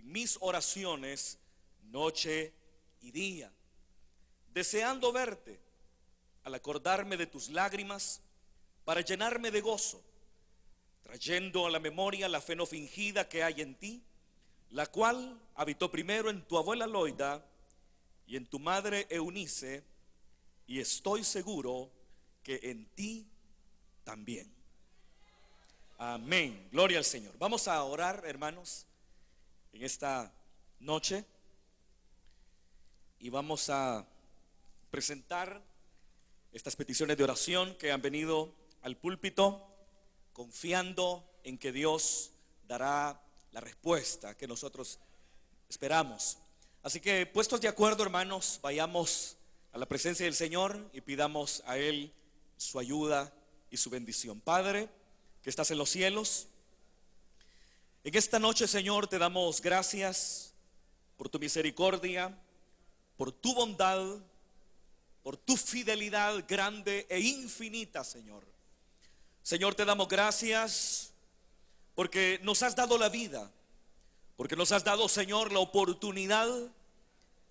en mis oraciones noche y día, deseando verte, al acordarme de tus lágrimas, para llenarme de gozo, trayendo a la memoria la fe no fingida que hay en ti, la cual habitó primero en tu abuela Loida y en tu madre Eunice, y estoy seguro que en ti también. Amén, gloria al Señor. Vamos a orar, hermanos, en esta noche, y vamos a presentar estas peticiones de oración que han venido al púlpito, confiando en que Dios dará la respuesta que nosotros esperamos. Así que, puestos de acuerdo, hermanos, vayamos a la presencia del Señor y pidamos a Él su ayuda y su bendición. Padre, que estás en los cielos, en esta noche, Señor, te damos gracias por tu misericordia, por tu bondad, por tu fidelidad grande e infinita, Señor. Señor, te damos gracias porque nos has dado la vida, porque nos has dado, Señor, la oportunidad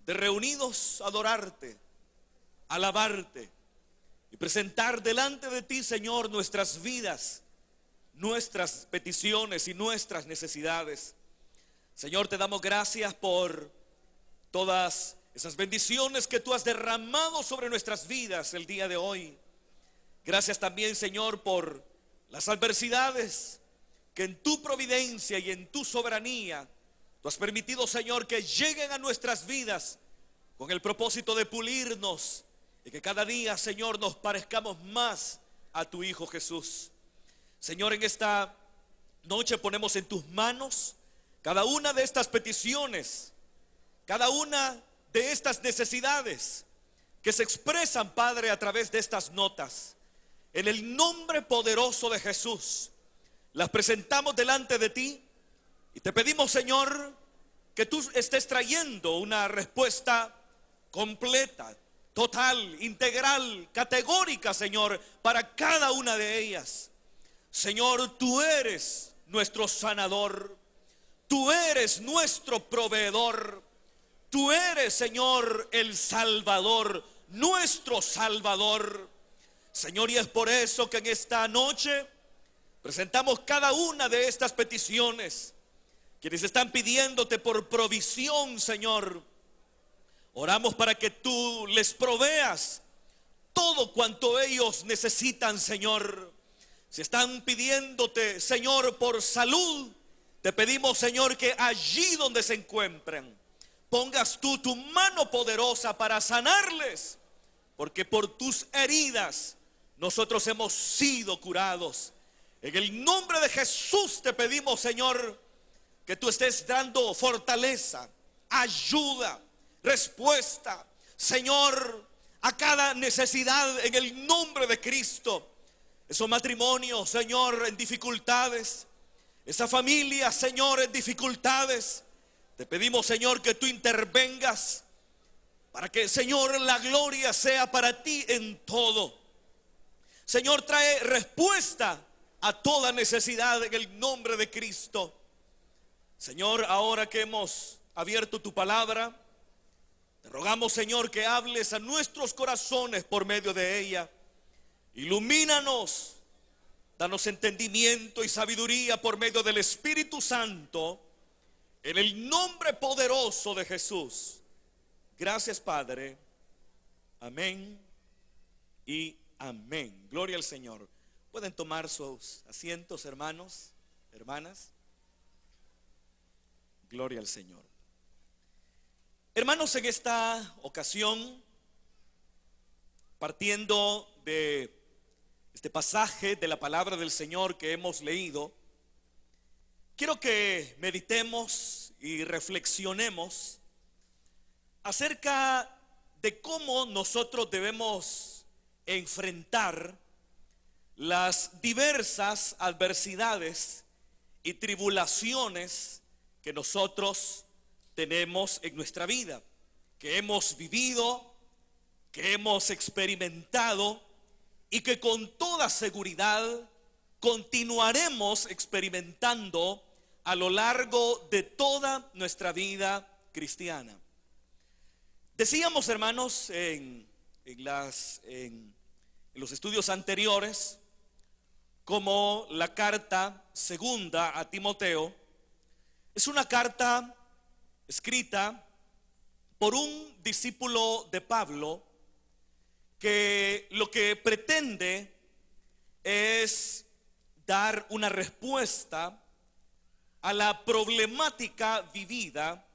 de reunidos adorarte, alabarte y presentar delante de ti, Señor, nuestras vidas, nuestras peticiones y nuestras necesidades. Señor, te damos gracias por todas esas bendiciones que tú has derramado sobre nuestras vidas el día de hoy. Gracias también, Señor, por las adversidades que en tu providencia y en tu soberanía tú has permitido, Señor, que lleguen a nuestras vidas con el propósito de pulirnos y que cada día, Señor, nos parezcamos más a tu Hijo Jesús. Señor, en esta noche ponemos en tus manos cada una de estas peticiones, cada una de estas necesidades que se expresan, Padre, a través de estas notas. En el nombre poderoso de Jesús, las presentamos delante de ti y te pedimos, Señor, que tú estés trayendo una respuesta completa, total, integral, categórica, Señor, para cada una de ellas. Señor, tú eres nuestro sanador, tú eres nuestro proveedor, tú eres, Señor, el Salvador, nuestro Salvador. Señor, y es por eso que en esta noche presentamos cada una de estas peticiones. Quienes están pidiéndote por provisión, Señor, oramos para que tú les proveas todo cuanto ellos necesitan, Señor. Si están pidiéndote, Señor, por salud, te pedimos, Señor, que allí donde se encuentren pongas tú tu mano poderosa para sanarles, porque por tus heridas nosotros hemos sido curados. En el nombre de Jesús te pedimos, Señor, que tú estés dando fortaleza, ayuda, respuesta, Señor, a cada necesidad en el nombre de Cristo. Esos matrimonios, Señor, en dificultades, esa familia, Señor, en dificultades, te pedimos, Señor, que tú intervengas para que, Señor, la gloria sea para ti en todo. Señor, trae respuesta a toda necesidad en el nombre de Cristo. Señor, ahora que hemos abierto tu palabra, te rogamos, Señor, que hables a nuestros corazones por medio de ella. Ilumínanos, danos entendimiento y sabiduría por medio del Espíritu Santo, en el nombre poderoso de Jesús. Gracias, Padre. Amén y amén. Gloria al Señor. Pueden tomar sus asientos, hermanos, hermanas. Gloria al Señor. Hermanos, en esta ocasión, partiendo de este pasaje de la palabra del Señor que hemos leído, quiero que meditemos y reflexionemos acerca de cómo nosotros debemos enfrentar las diversas adversidades y tribulaciones que nosotros tenemos en nuestra vida, que hemos vivido, que hemos experimentado y que con toda seguridad continuaremos experimentando a lo largo de toda nuestra vida cristiana. Decíamos, hermanos, en los estudios anteriores, como la carta segunda a Timoteo es una carta escrita por un discípulo de Pablo que lo que pretende es dar una respuesta a la problemática vivida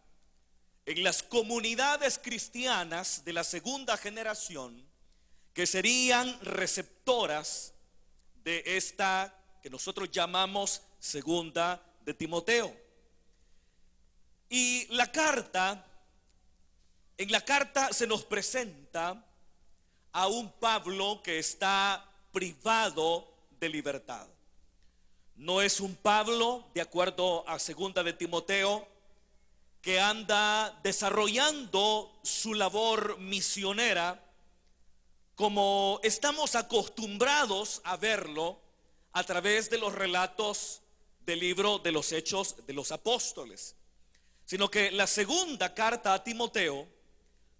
en las comunidades cristianas de la segunda generación, que serían receptoras de esta que nosotros llamamos segunda de Timoteo. Y en la carta se nos presenta a un Pablo que está privado de libertad. No es un Pablo, de acuerdo a segunda de Timoteo, que anda desarrollando su labor misionera como estamos acostumbrados a verlo a través de los relatos del libro de los Hechos de los Apóstoles, sino que la segunda carta a Timoteo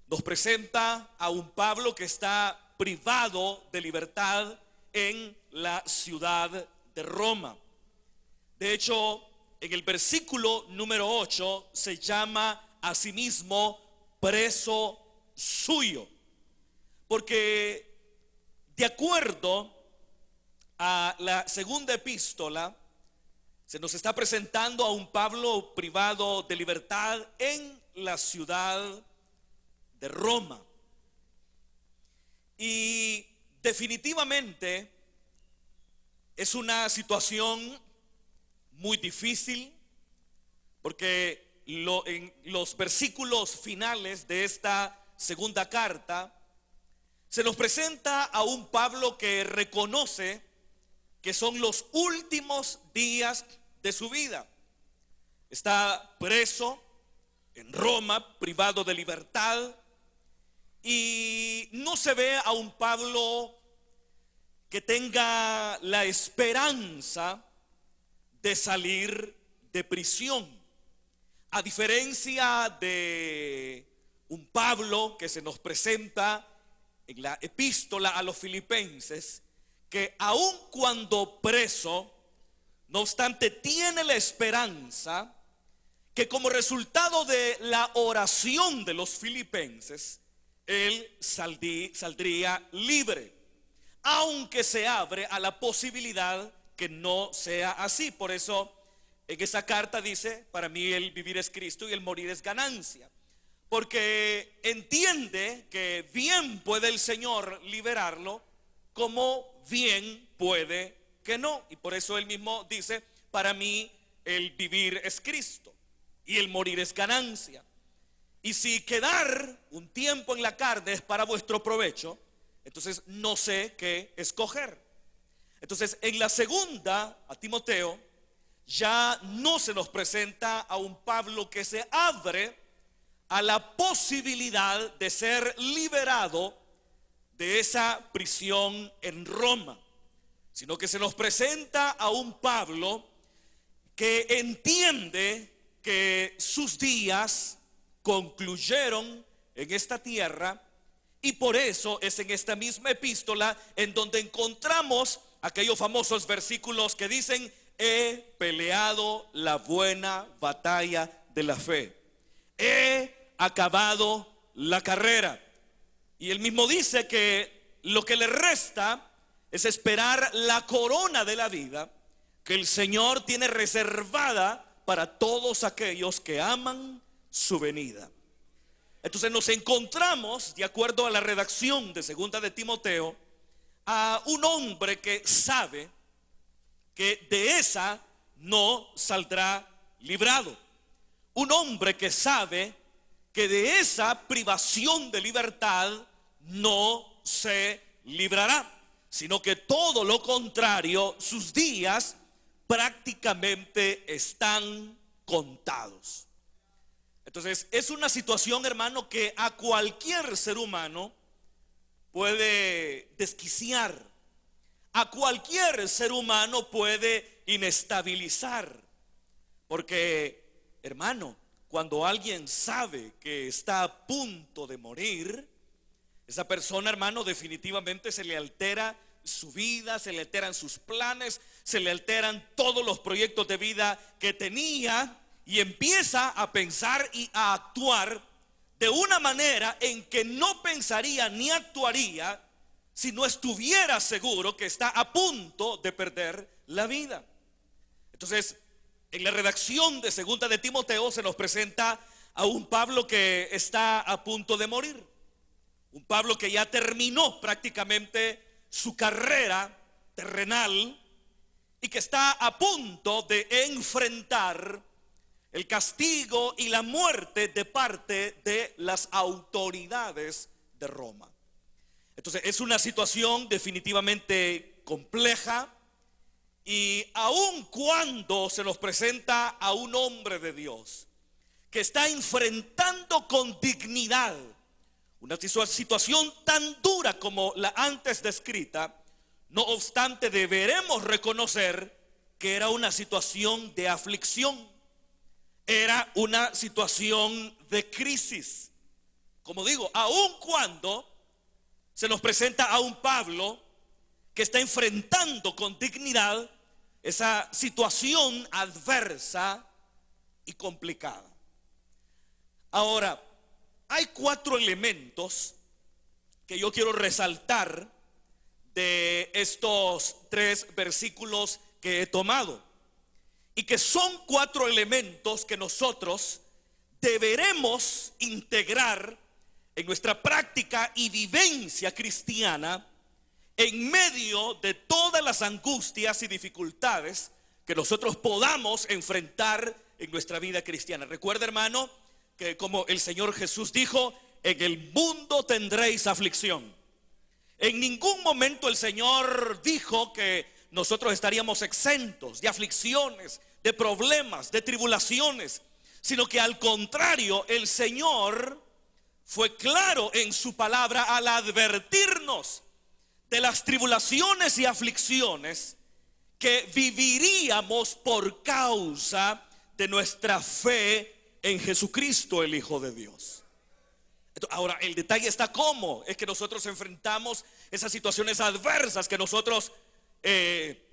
nos presenta a un Pablo que está privado de libertad en la ciudad de Roma. De hecho, en el versículo número 8 se llama a sí mismo preso suyo, porque de acuerdo a la segunda epístola se nos está presentando a un Pablo privado de libertad en la ciudad de Roma. Y definitivamente es una situación muy difícil, porque en los versículos finales de esta segunda carta se nos presenta a un Pablo que reconoce que son los últimos días de su vida. Está preso en Roma, privado de libertad, y no se ve a un Pablo que tenga la esperanza de salir de prisión, a diferencia de un Pablo que se nos presenta en la epístola a los Filipenses, que aun cuando preso, no obstante tiene la esperanza que como resultado de la oración de los filipenses, él saldría libre, aunque se abre a la posibilidad que no sea así. Por eso en esa carta dice: para mí el vivir es Cristo y el morir es ganancia, porque entiende que bien puede el Señor liberarlo, como bien puede que no. Y por eso él mismo dice: para mí el vivir es Cristo y el morir es ganancia. Y si quedar un tiempo en la carne es para vuestro provecho, entonces no sé qué escoger. Entonces en la segunda a Timoteo ya no se nos presenta a un Pablo que se abre a la posibilidad de ser liberado de esa prisión en Roma, sino que se nos presenta a un Pablo que entiende que sus días concluyeron en esta tierra, y por eso es en esta misma epístola en donde encontramos aquellos famosos versículos que dicen: he peleado la buena batalla de la fe, he acabado la carrera. Y él mismo dice que lo que le resta es esperar la corona de la vida que el Señor tiene reservada para todos aquellos que aman su venida. Entonces nos encontramos, de acuerdo a la redacción de segunda de Timoteo, a un hombre que sabe que de esa no saldrá librado. Un hombre que sabe que de esa privación de libertad no se librará, sino que todo lo contrario, sus días prácticamente están contados. Entonces es una situación, hermano, que a cualquier ser humano puede desquiciar, a cualquier ser humano puede inestabilizar, Porque, hermano, cuando alguien sabe que está a punto de morir, esa persona, hermano, definitivamente se le altera su vida, se le alteran sus planes, se le alteran todos los proyectos de vida que tenía, y empieza a pensar y a actuar de una manera en que no pensaría ni actuaría si no estuviera seguro que está a punto de perder la vida. Entonces, en la redacción de Segunda de Timoteo se nos presenta a un Pablo que está a punto de morir. Un Pablo que ya terminó prácticamente su carrera terrenal y que está a punto de enfrentar el castigo y la muerte de parte de las autoridades de Roma. Entonces es una situación definitivamente compleja, y aun cuando se nos presenta a un hombre de Dios que está enfrentando con dignidad una situación tan dura como la antes descrita, no obstante deberemos reconocer que era una situación de aflicción, era una situación de crisis. Como digo, aun cuando se nos presenta a un Pablo que está enfrentando con dignidad esa situación adversa y complicada. Ahora, hay 4 elementos que yo quiero resaltar de estos 3 versículos que he tomado, y que son 4 elementos que nosotros deberemos integrar en nuestra práctica y vivencia cristiana en medio de todas las angustias y dificultades que nosotros podamos enfrentar en nuestra vida cristiana. Recuerda, hermano, que como el Señor Jesús dijo, en el mundo tendréis aflicción. En ningún momento el Señor dijo que nosotros estaríamos exentos de aflicciones, de problemas, de tribulaciones, sino que al contrario, el Señor fue claro en su palabra al advertirnos de las tribulaciones y aflicciones que viviríamos por causa de nuestra fe en Jesucristo, el Hijo de Dios. Ahora, el detalle está cómo es que nosotros enfrentamos esas situaciones adversas que nosotros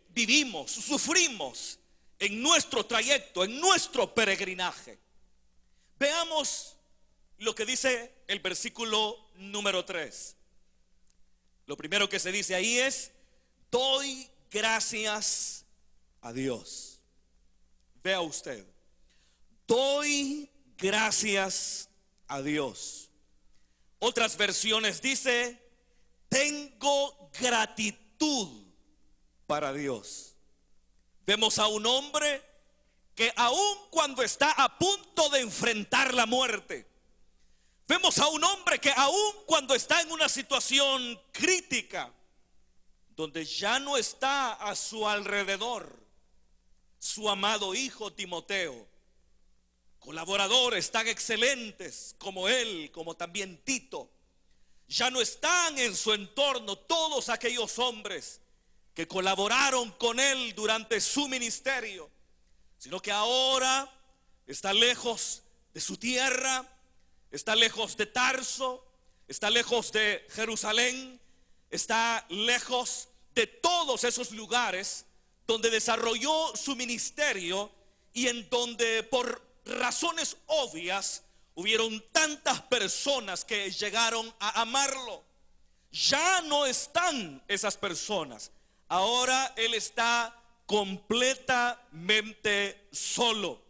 vivimos, sufrimos en nuestro trayecto, en nuestro peregrinaje. Veamos lo que dice el versículo número 3. Lo primero que se dice ahí es: doy gracias a Dios. Vea usted, doy gracias a Dios. Otras versiones dice: tengo gratitud para Dios. Vemos a un hombre que aun cuando está a punto de enfrentar la muerte, vemos a un hombre que aun cuando está en una situación crítica, donde ya no está a su alrededor su amado hijo Timoteo, colaboradores tan excelentes como él, como también Tito, ya no están en su entorno todos aquellos hombres que colaboraron con él durante su ministerio, sino que ahora está lejos de su tierra, está lejos de Tarso, está lejos de Jerusalén, está lejos de todos esos lugares donde desarrolló su ministerio y en donde por razones obvias hubieron tantas personas que llegaron a amarlo. Ya no están esas personas. Ahora él está completamente solo.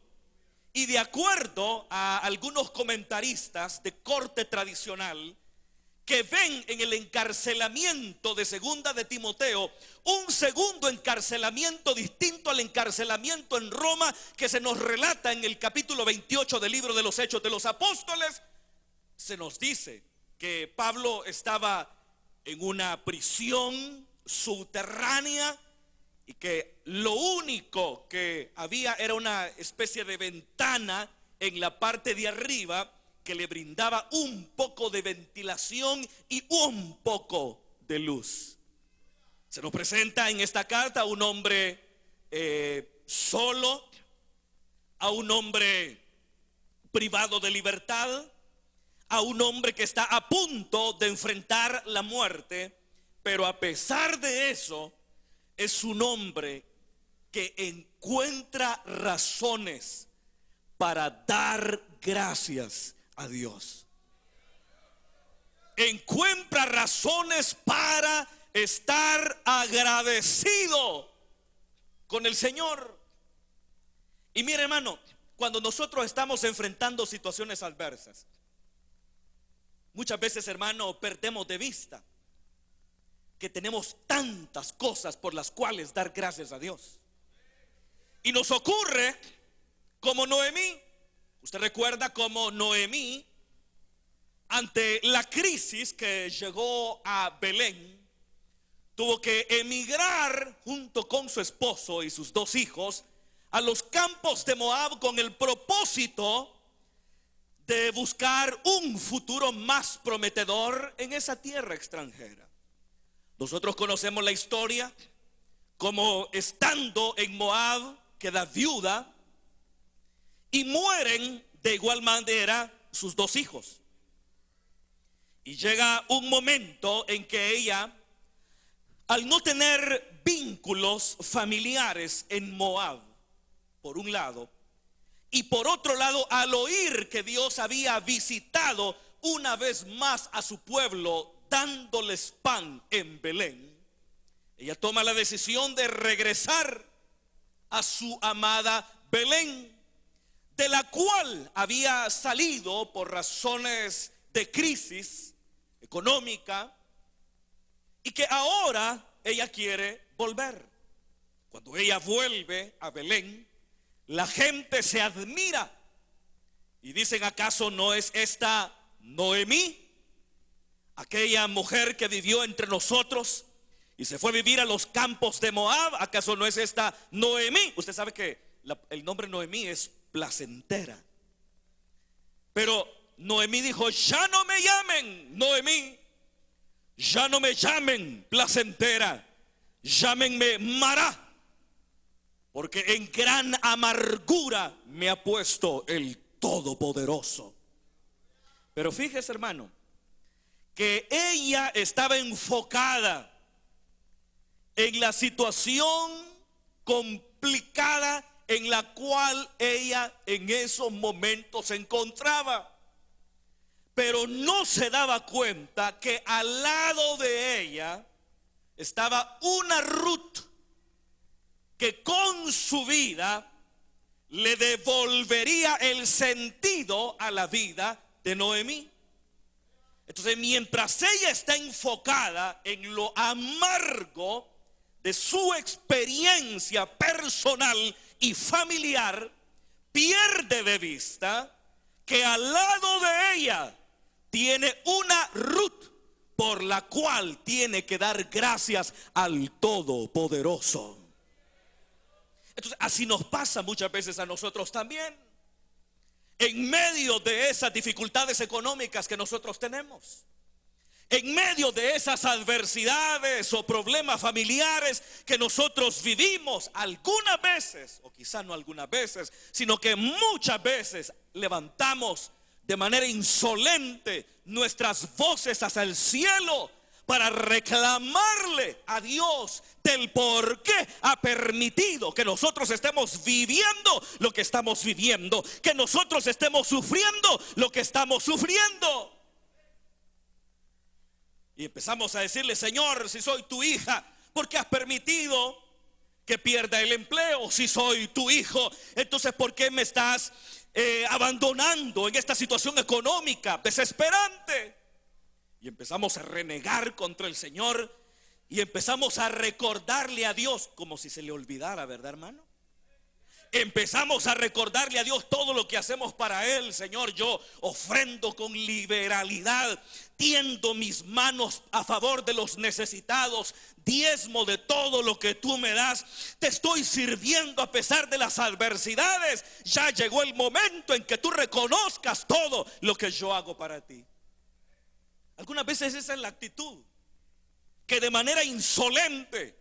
Y de acuerdo a algunos comentaristas de corte tradicional, que ven en el encarcelamiento de Segunda de Timoteo un segundo encarcelamiento distinto al encarcelamiento en Roma que se nos relata en el capítulo 28 del libro de los Hechos de los Apóstoles, se nos dice que Pablo estaba en una prisión subterránea y que lo único que había era una especie de ventana en la parte de arriba que le brindaba un poco de ventilación y un poco de luz. Se nos presenta en esta carta un hombre solo, a un hombre privado de libertad, a un hombre que está a punto de enfrentar la muerte, pero a pesar de eso, es un hombre que encuentra razones para dar gracias a Dios. Encuentra razones para estar agradecido con el Señor. Y mire, hermano, cuando nosotros estamos enfrentando situaciones adversas, muchas veces, hermano, perdemos de vista que tenemos tantas cosas por las cuales dar gracias a Dios. Y nos ocurre como Noemí. Usted recuerda cómo Noemí, ante la crisis que llegó a Belén, tuvo que emigrar junto con su esposo y sus 2 hijos a los campos de Moab con el propósito de buscar un futuro más prometedor en esa tierra extranjera. Nosotros conocemos la historia, como estando en Moab queda viuda y mueren de igual manera sus 2 hijos. Y llega un momento en que ella, al no tener vínculos familiares en Moab, por un lado, y por otro lado, al oír que Dios había visitado una vez más a su pueblo, dándoles pan en Belén, ella toma la decisión de regresar a su amada Belén, de la cual había salido por razones de crisis económica y que ahora ella quiere volver. Cuando ella vuelve a Belén, la gente se admira y dicen: ¿acaso no es esta Noemí, aquella mujer que vivió entre nosotros y se fue a vivir a los campos de Moab? ¿Acaso no es esta Noemí? Usted sabe que el nombre Noemí es placentera. Pero Noemí dijo: ya no me llamen Noemí, ya no me llamen placentera, llámenme Mará, porque en gran amargura me ha puesto el Todopoderoso. Pero fíjese, hermano, que ella estaba enfocada en la situación complicada en la cual ella en esos momentos se encontraba, pero no se daba cuenta que al lado de ella estaba una Ruth que con su vida le devolvería el sentido a la vida de Noemí. Entonces, mientras ella está enfocada en lo amargo de su experiencia personal y familiar, pierde de vista que al lado de ella tiene una Ruth por la cual tiene que dar gracias al Todopoderoso. Entonces, así nos pasa muchas veces a nosotros también, en medio de esas dificultades económicas que nosotros tenemos, en medio de esas adversidades o problemas familiares que nosotros vivimos algunas veces, o quizá no algunas veces, sino que muchas veces levantamos de manera insolente nuestras voces hacia el cielo para reclamarle a Dios del por qué ha permitido que nosotros estemos viviendo lo que estamos viviendo, que nosotros estemos sufriendo lo que estamos sufriendo. Y empezamos a decirle: Señor, si soy tu hija, ¿por qué has permitido que pierda el empleo? Si soy tu hijo, entonces ¿por qué me estás abandonando en esta situación económica desesperante? Y empezamos a renegar contra el Señor y empezamos a recordarle a Dios como si se le olvidara, ¿verdad, hermano? Empezamos a recordarle a Dios todo lo que hacemos para Él. Señor, yo ofrendo con liberalidad, tiendo mis manos a favor de los necesitados, diezmo de todo lo que tú me das, te estoy sirviendo a pesar de las adversidades. Ya llegó el momento en que tú reconozcas todo lo que yo hago para ti. Algunas veces esa es la actitud que de manera insolente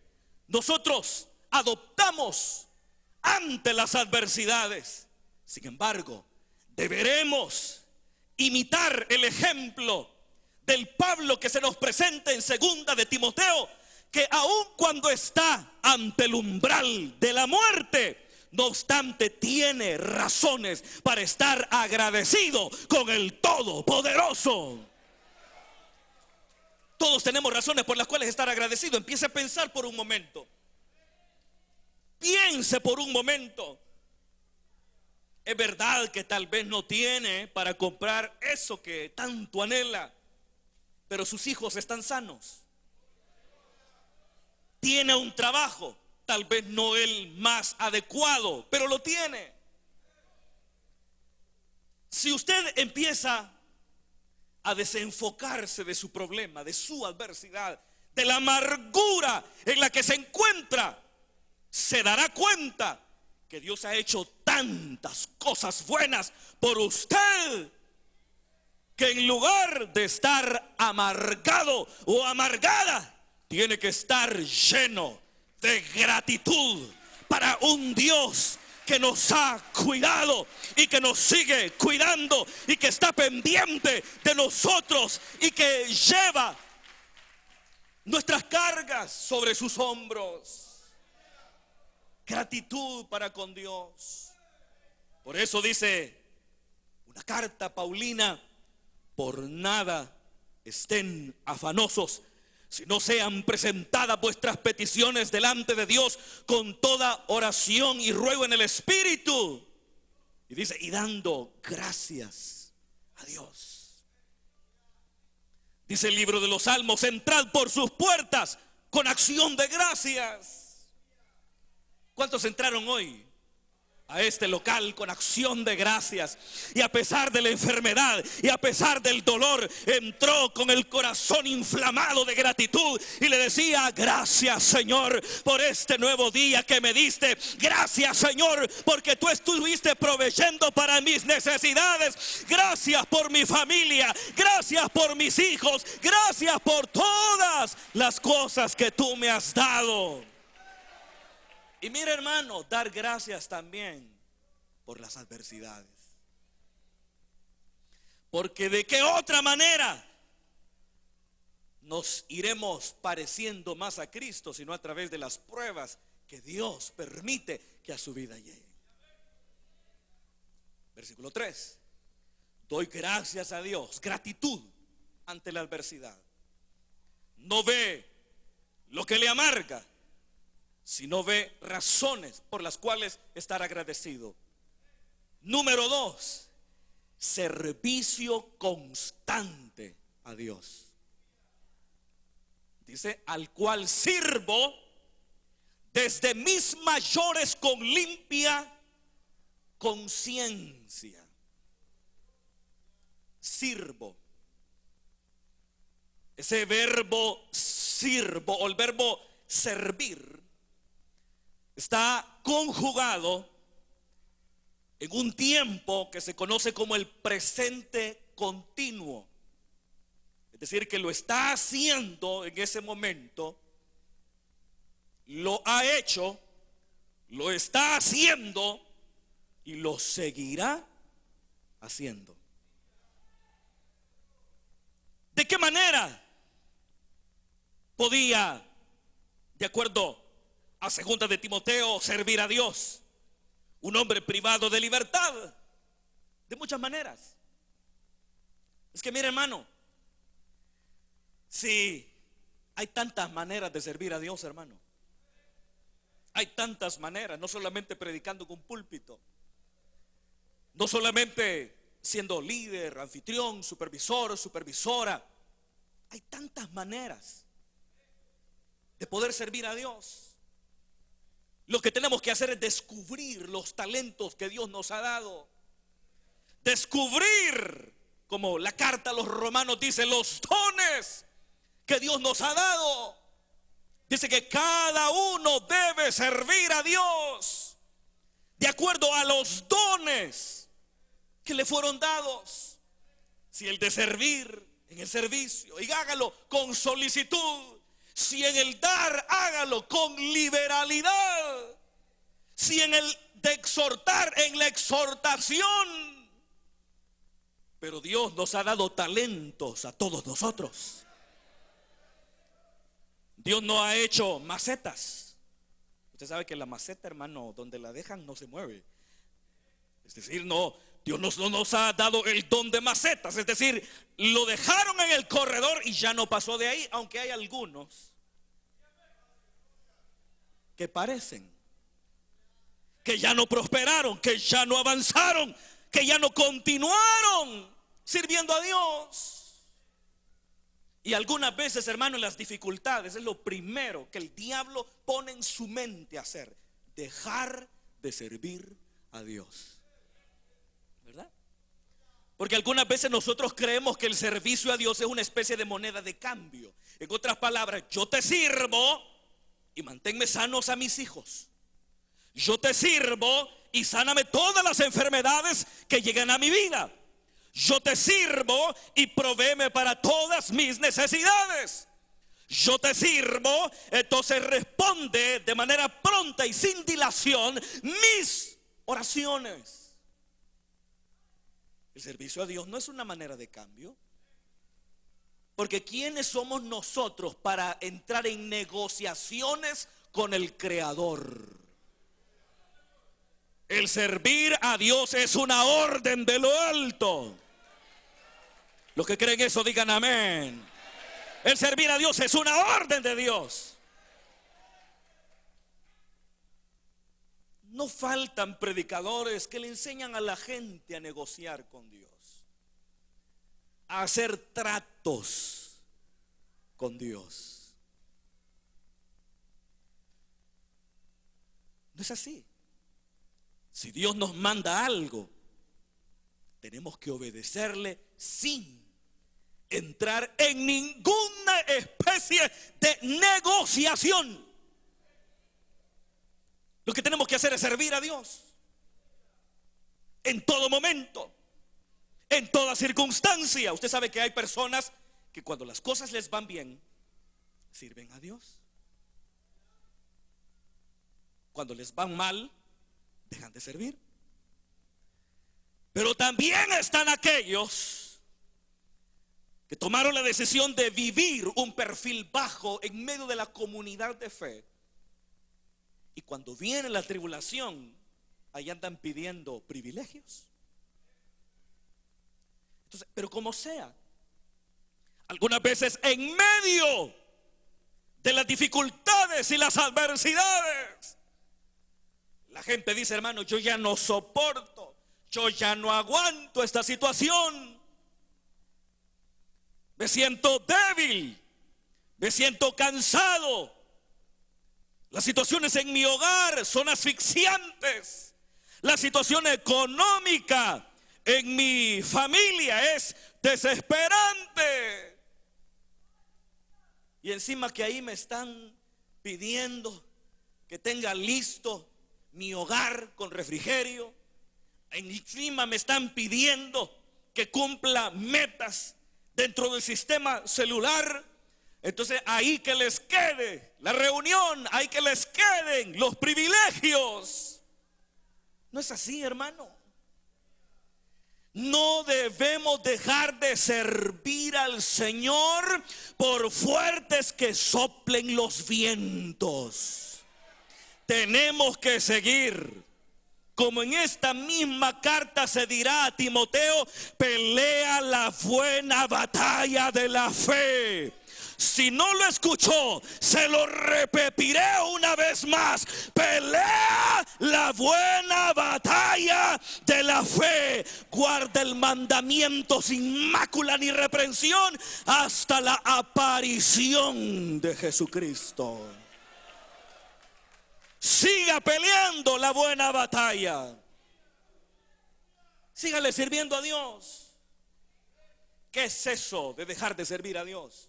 nosotros adoptamos ante las adversidades. Sin embargo, deberemos imitar el ejemplo del Pablo que se nos presenta en segunda de Timoteo, que aun cuando está ante el umbral de la muerte, no obstante tiene razones para estar agradecido con el Todopoderoso. Todos tenemos razones por las cuales estar agradecido. Empiece a pensar por un momento. Piense por un momento. Es verdad que tal vez no tiene para comprar eso que tanto anhela, pero sus hijos están sanos. Tiene un trabajo, tal vez no el más adecuado, pero lo tiene. Si usted empieza a desenfocarse de su problema, de su adversidad, de la amargura en la que se encuentra, se dará cuenta que Dios ha hecho tantas cosas buenas por usted, que en lugar de estar amargado o amargada, tiene que estar lleno de gratitud para un Dios que nos ha cuidado y que nos sigue cuidando y que está pendiente de nosotros y que lleva nuestras cargas sobre sus hombros. Gratitud para con Dios. Por eso dice una carta paulina: por nada estén afanosos, sino sean presentadas vuestras peticiones delante de Dios con toda oración y ruego en el Espíritu. Y dice, y dando gracias a Dios. Dice el libro de los Salmos, entrad por sus puertas con acción de gracias. ¿Cuántos entraron hoy a este local con acción de gracias? Y a pesar de la enfermedad y a pesar del dolor, entró con el corazón inflamado de gratitud y le decía, gracias Señor por este nuevo día que me diste. Gracias Señor porque tú estuviste proveyendo para mis necesidades. Gracias por mi familia, gracias por mis hijos, gracias por todas las cosas que tú me has dado. Y mira, hermano, dar gracias también por las adversidades. Porque de qué otra manera nos iremos pareciendo más a Cristo, sino a través de las pruebas que Dios permite que a su vida llegue. Versículo 3. Doy gracias a Dios, gratitud ante la adversidad. No ve lo que le amarga, sino ve razones por las cuales estar agradecido. Número 2, servicio constante a Dios. Dice, al cual sirvo desde mis mayores con limpia conciencia. Sirvo. Ese verbo sirvo o el verbo servir está conjugado en un tiempo que se conoce como el presente continuo. Es decir, que lo está haciendo en ese momento, lo ha hecho, lo está haciendo y lo seguirá haciendo. ¿De qué manera podía, de acuerdo a segunda de Timoteo, servir a Dios? Un hombre privado de libertad, de muchas maneras. Es que mire, hermano, si hay tantas maneras de servir a Dios, hermano. Hay tantas maneras, no solamente predicando con púlpito, no solamente siendo líder, anfitrión, supervisor, supervisora. Hay tantas maneras de poder servir a Dios. Lo que tenemos que hacer es descubrir los talentos que Dios nos ha dado. Descubrir, como la carta a los romanos dice, los dones que Dios nos ha dado. Dice que cada uno debe servir a Dios de acuerdo a los dones que le fueron dados. Si el de servir, en el servicio, y hágalo con solicitud. Si en el dar, hágalo con liberalidad. Si en el de exhortar, en la exhortación. Pero Dios nos ha dado talentos a todos nosotros. Dios no ha hecho macetas. Usted sabe que la maceta, hermano, donde la dejan no se mueve. Es decir, no, Dios no nos ha dado el don de macetas. Es decir, lo dejaron en el corredor y ya no pasó de ahí. Aunque hay algunos que parecen que ya no prosperaron, que ya no avanzaron, que ya no continuaron sirviendo a Dios. Y algunas veces, hermano, las dificultades es lo primero que el diablo pone en su mente hacer: dejar de servir a Dios. ¿Verdad? Porque algunas veces nosotros creemos que el servicio a Dios es una especie de moneda de cambio. En otras palabras, yo te sirvo y manténme sanos a mis hijos. Yo te sirvo y sáname todas las enfermedades que llegan a mi vida. Yo te sirvo y provéeme para todas mis necesidades. Yo te sirvo, entonces responde de manera pronta y sin dilación mis oraciones. El servicio a Dios no es una manera de cambio. Porque ¿quiénes somos nosotros para entrar en negociaciones con el Creador? El servir a Dios es una orden de lo alto. Los que creen eso digan amén. El servir a Dios es una orden de Dios. No faltan predicadores que le enseñan a la gente a negociar con Dios, a hacer tratos con Dios. No es así. Si Dios nos manda algo, tenemos que obedecerle sin entrar en ninguna especie de negociación. Lo que tenemos que hacer es servir a Dios en todo momento, en toda circunstancia. Usted sabe que hay personas que cuando las cosas les van bien, sirven a Dios. Cuando les van mal, dejan de servir. Pero también están aquellos que tomaron la decisión de vivir un perfil bajo en medio de la comunidad de fe. Y cuando viene la tribulación, ahí andan pidiendo privilegios. Entonces, pero como sea, algunas veces en medio de las dificultades y las adversidades, la gente dice: hermano, yo ya no soporto, yo ya no aguanto esta situación. Me siento débil, me siento cansado. Las situaciones en mi hogar son asfixiantes. La situación económica en mi familia es desesperante. Y encima que ahí me están pidiendo que tenga listo mi hogar con refrigerio. Encima me están pidiendo que cumpla metas dentro del sistema celular. Entonces ahí que les quede la reunión, ahí que les queden los privilegios. No es así, hermano. No debemos dejar de servir al Señor por fuertes que soplen los vientos. Tenemos que seguir, como en esta misma carta se dirá a Timoteo: pelea la buena batalla de la fe. Si no lo escuchó, se lo repetiré una vez más: pelea la buena batalla de la fe. Guarda el mandamiento sin mácula ni reprensión hasta la aparición de Jesucristo. Siga peleando la buena batalla. Sígale sirviendo a Dios. ¿Qué es eso de dejar de servir a Dios?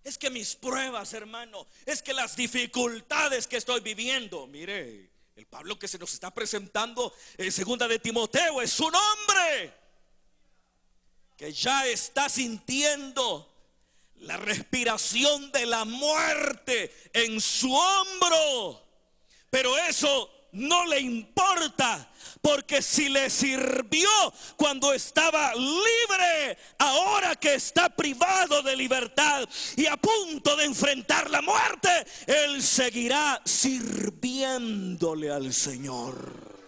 Es que mis pruebas, hermano, es que las dificultades que estoy viviendo. Mire, el Pablo que se nos está presentando en segunda de Timoteo es un hombre que ya está sintiendo la respiración de la muerte en su hombro. Pero eso no le importa, porque si le sirvió cuando estaba libre, ahora que está privado de libertad y a punto de enfrentar la muerte, él seguirá sirviéndole al Señor.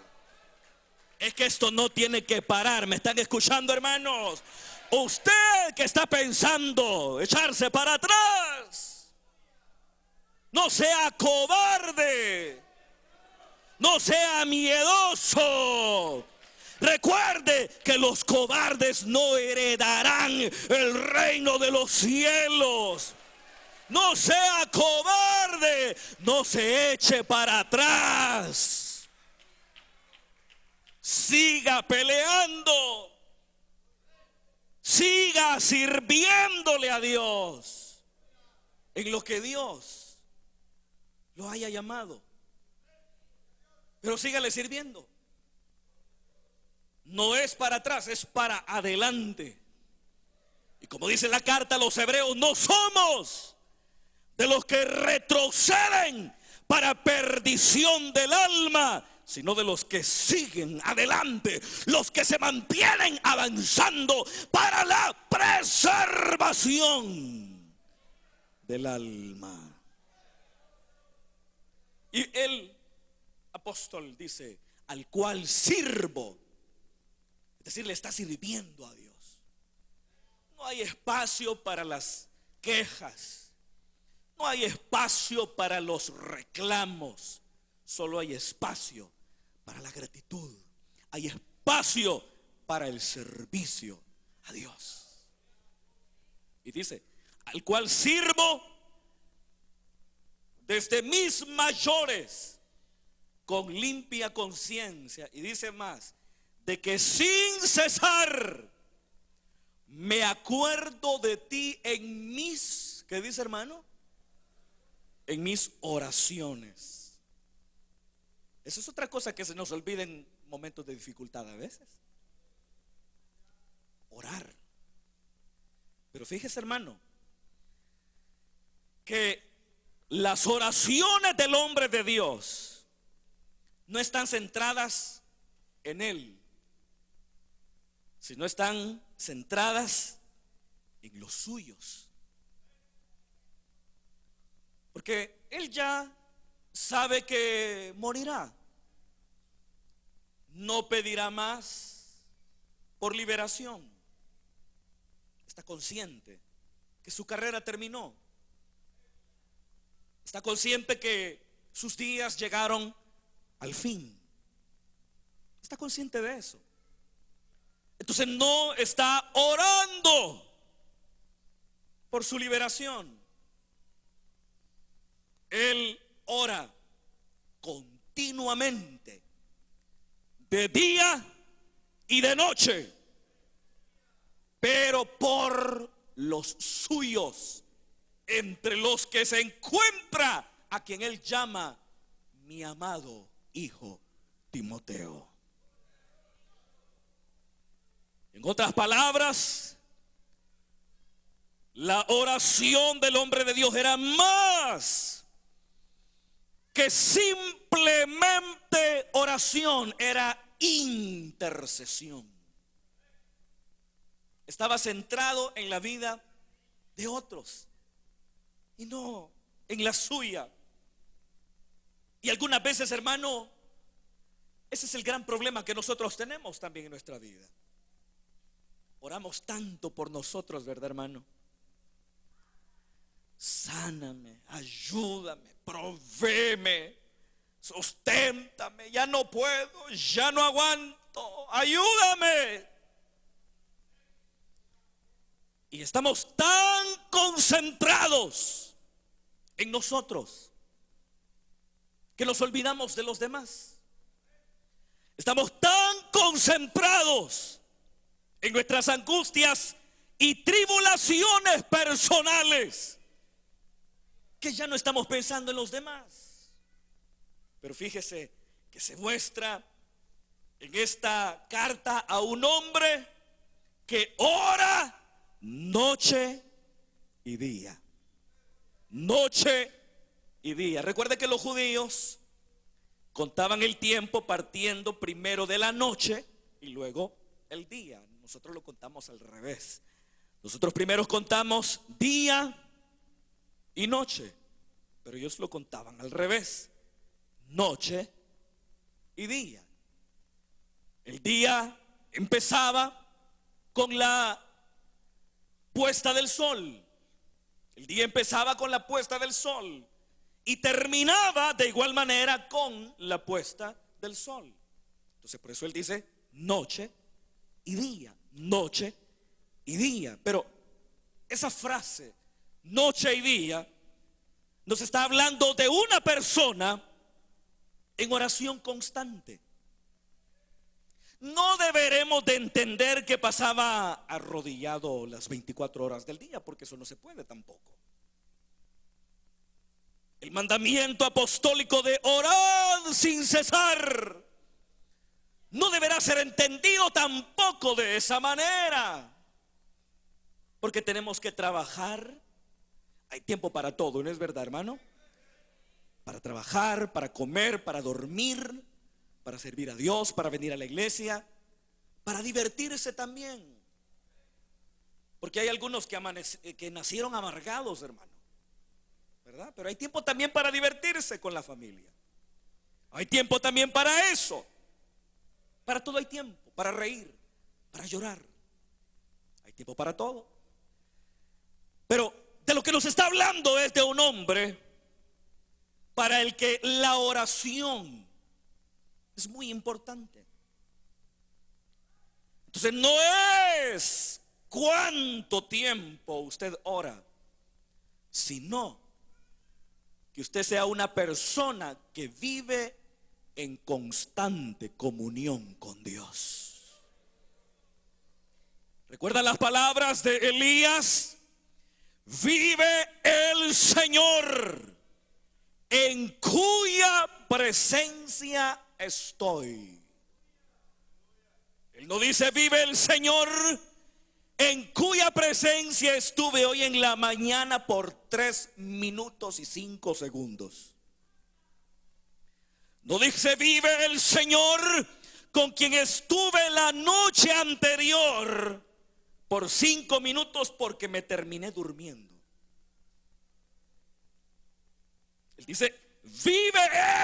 Es que esto no tiene que parar. ¿Me están escuchando, hermanos? Usted que está pensando echarse para atrás, no sea cobarde, no sea miedoso. Recuerde que los cobardes no heredarán el reino de los cielos. No sea cobarde, no se eche para atrás. Siga peleando, siga sirviéndole a Dios en lo que Dios lo haya llamado. Pero sígale sirviendo. No es para atrás, es para adelante. Y como dice la carta a los hebreos, no somos de los que retroceden para perdición del alma, sino de los que siguen adelante, los que se mantienen avanzando para la preservación del alma. Y el apóstol dice, al cual sirvo, es decir, le está sirviendo a Dios. No hay espacio para las quejas, no hay espacio para los reclamos, solo hay espacio para la gratitud, hay espacio para el servicio a Dios. Y dice, al cual sirvo desde mis mayores con limpia conciencia. Y dice más, de que sin cesar me acuerdo de ti en mis, ¿qué dice, hermano? En mis oraciones. Eso es otra cosa que se nos olvida en momentos de dificultad a veces. Orar. Pero fíjese, hermano, que las oraciones del hombre de Dios no están centradas en él, sino están centradas en los suyos. Porque él ya sabe que morirá. No pedirá más por liberación. Está consciente que su carrera terminó. Está consciente que sus días llegaron al fin. Está consciente de eso. Entonces no está orando por su liberación. Él ora continuamente, de día y de noche, pero por los suyos, entre los que se encuentra a quien él llama mi amado hijo Timoteo. En otras palabras, la oración del hombre de Dios era más que simplemente oración, era intercesión. Estaba centrado en la vida de otros y no en la suya. Y algunas veces, hermano, ese es el gran problema que nosotros tenemos también en nuestra vida. Oramos tanto por nosotros, ¿verdad, hermano? Sáname, ayúdame, provéeme, susténtame, ya no puedo, ya no aguanto, ayúdame. Y estamos tan concentrados en nosotros que nos olvidamos de los demás. Estamos tan concentrados en nuestras angustias y tribulaciones personales que ya no estamos pensando en los demás. Pero fíjese que se muestra en esta carta a un hombre que ora noche y día. Noche y día. Recuerde que los judíos contaban el tiempo partiendo primero de la noche y luego el día. Nosotros lo contamos al revés. Nosotros primero contamos día y noche, pero ellos lo contaban al revés: noche y día. El día empezaba con la puesta del sol. El día empezaba con la puesta del sol y terminaba de igual manera con la puesta del sol. Entonces por eso él dice noche y día, noche y día. Pero esa frase, noche y día, nos está hablando de una persona en oración constante. No deberemos de entender que pasaba arrodillado las 24 horas del día, porque eso no se puede tampoco. El mandamiento apostólico de orar sin cesar no deberá ser entendido tampoco de esa manera, porque tenemos que trabajar. Hay tiempo para todo, ¿no es verdad, hermano? Para trabajar, para comer, para dormir, para servir a Dios, para venir a la iglesia, para divertirse también. Porque hay algunos que nacieron amargados, hermano, ¿verdad? Pero hay tiempo también para divertirse con la familia. Hay tiempo también para eso. Para todo hay tiempo, para reír, para llorar. Hay tiempo para todo. Pero de lo que nos está hablando es de un hombre para el que la oración es muy importante. Entonces no es cuánto tiempo usted ora, sino que usted sea una persona que vive en constante comunión con Dios. ¿Recuerda las palabras de Elías? Vive el Señor, en cuya presencia estoy. Él no dice vive el Señor, en cuya presencia estuve hoy en la mañana por 3 minutos y 5 segundos. No dice vive el Señor, con quien estuve la noche anterior por 5 minutos porque me terminé durmiendo. Él dice vive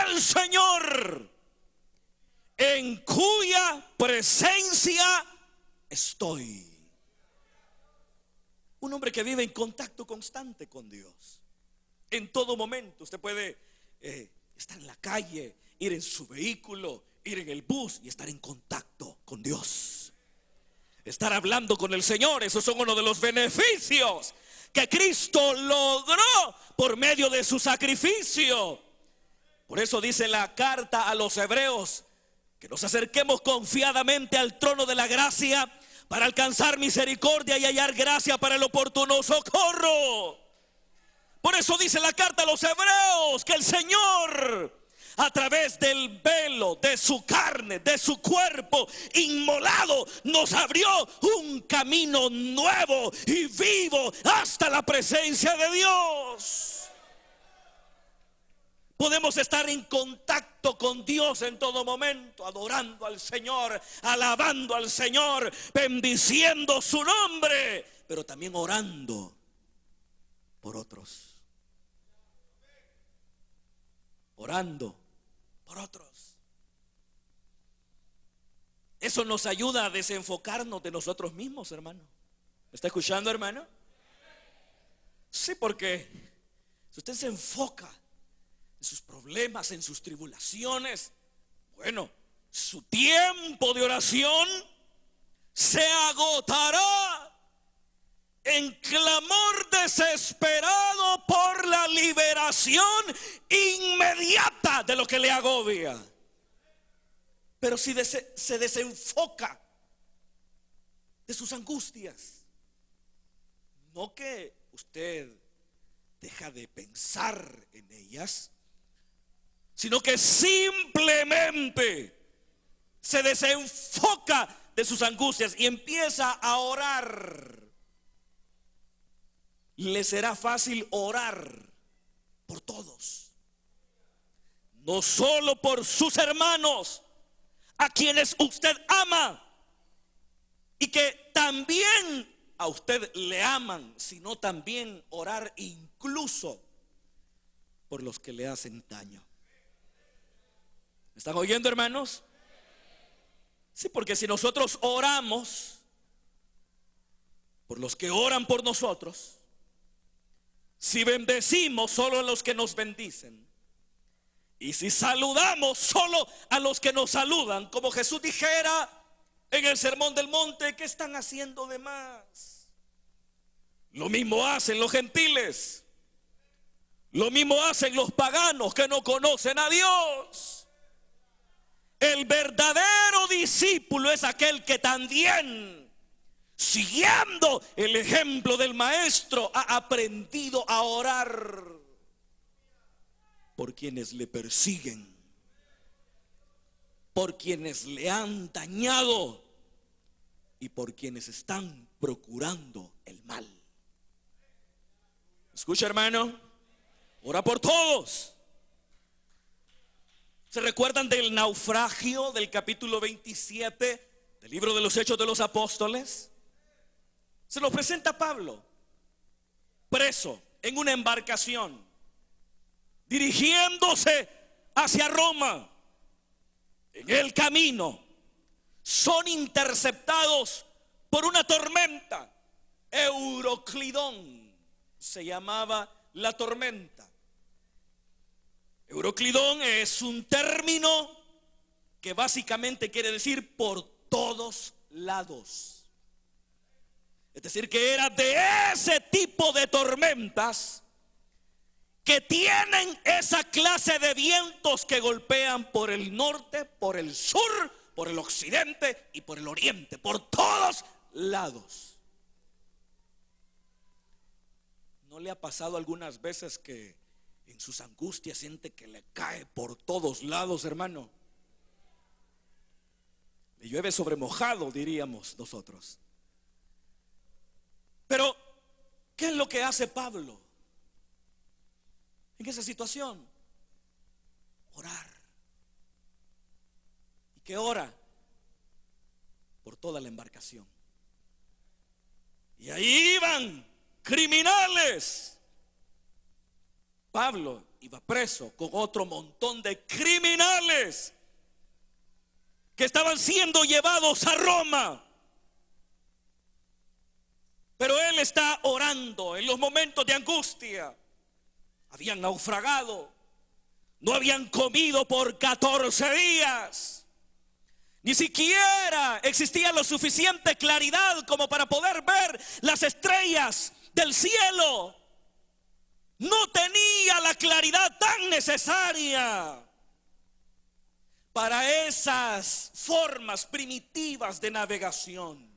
el Señor, en cuya presencia estoy. Un hombre que vive en contacto constante con Dios. En todo momento usted puede estar en la calle, ir en su vehículo, ir en el bus y estar en contacto con Dios. Estar hablando con el Señor. Esos son uno de los beneficios que Cristo logró por medio de su sacrificio. Por eso dice la carta a los hebreos que nos acerquemos confiadamente al trono de la gracia para alcanzar misericordia y hallar gracia para el oportuno socorro. Por eso dice la carta a los hebreos que el Señor, a través del velo de su carne, de su cuerpo inmolado, nos abrió un camino nuevo y vivo hasta la presencia de Dios. Podemos estar en contacto con Dios en todo momento, adorando al Señor, alabando al Señor, bendiciendo su nombre, pero también orando por otros. Orando por otros. Eso nos ayuda a desenfocarnos de nosotros mismos, hermano. ¿Me está escuchando, hermano? Sí, porque si usted se enfoca en sus problemas, en sus tribulaciones, bueno, su tiempo de oración se agotará en clamor desesperado por la liberación inmediata de lo que le agobia. Pero si se desenfoca de sus angustias, no que usted deja de pensar en ellas, sino que simplemente se desenfoca de sus angustias y empieza a orar. Le será fácil orar por todos. no solo por sus hermanos, a quienes usted ama y que también a usted le aman, sino también orar incluso por los que le hacen daño. ¿Me están oyendo, hermanos? Sí, porque si nosotros oramos por los que oran por nosotros, si bendecimos solo a los que nos bendicen, y si saludamos solo a los que nos saludan, como Jesús dijera en el Sermón del Monte, ¿qué están haciendo de más? Lo mismo hacen los gentiles, lo mismo hacen los paganos que no conocen a Dios. El verdadero discípulo es aquel que también, siguiendo el ejemplo del maestro, ha aprendido a orar por quienes le persiguen, por quienes le han dañado y por quienes están procurando el mal. Escucha, hermano, ora por todos. ¿Se recuerdan del naufragio del capítulo 27 del libro de los Hechos de los Apóstoles? Se nos presenta Pablo, preso en una embarcación, dirigiéndose hacia Roma. En el camino son interceptados por una tormenta. Euroclidón se llamaba la tormenta. Euroclidón es un término que básicamente quiere decir por todos lados. Es decir, que era de ese tipo de tormentas que tienen esa clase de vientos que golpean por el norte, por el sur, por el occidente y por el oriente, por todos lados. ¿No le ha pasado algunas veces que en sus angustias siente que le cae por todos lados, hermano? Le llueve sobre mojado, diríamos nosotros. Pero, ¿qué es lo que hace Pablo en esa situación? Orar. ¿Y qué ora? Por toda la embarcación. Y ahí iban criminales. Pablo iba preso con otro montón de criminales que estaban siendo llevados a Roma. Pero él está orando en los momentos de angustia. Habían naufragado, no habían comido por 14 días. Ni siquiera existía lo suficiente claridad como para poder ver las estrellas del cielo. No tenía la claridad tan necesaria para esas formas primitivas de navegación.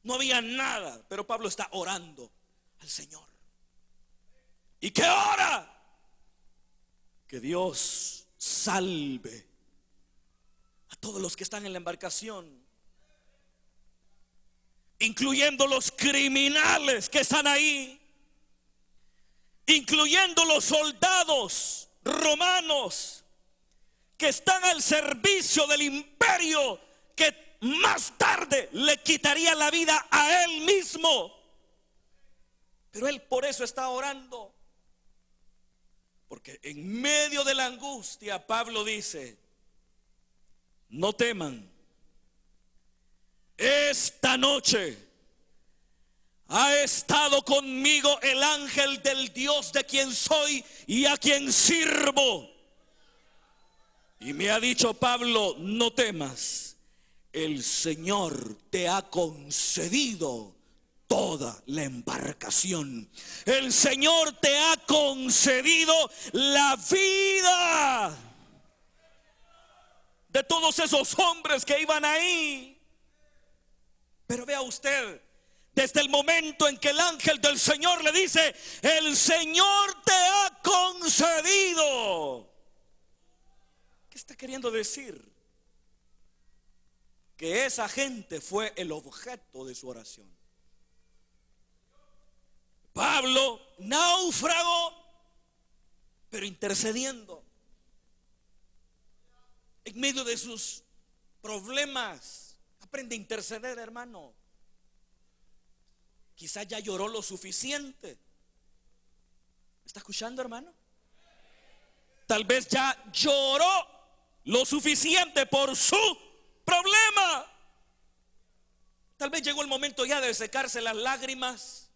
No había nada, pero Pablo está orando al Señor. ¿Y qué ora? Que Dios salve a todos los que están en la embarcación, incluyendo los criminales que están ahí, incluyendo los soldados romanos que están al servicio del imperio que más tarde le quitaría la vida a él mismo. Pero él por eso está orando, porque en medio de la angustia Pablo dice: no teman, esta noche ha estado conmigo el ángel del Dios de quien soy y a quien sirvo. Y me ha dicho Pablo: no temas, el Señor te ha concedido toda la embarcación. El Señor te ha concedido la vida de todos esos hombres que iban ahí. Pero vea usted, desde el momento en que el ángel del Señor le dice: el Señor te ha concedido, ¿qué está queriendo decir? Que esa gente fue el objeto de su oración. Pablo náufrago, pero intercediendo. en medio de sus problemas. Aprende a interceder, hermano. Quizás ya lloró lo suficiente. ¿Me está escuchando, hermano? Tal vez ya lloró lo suficiente por su problema. Tal vez llegó el momento ya de secarse las lágrimas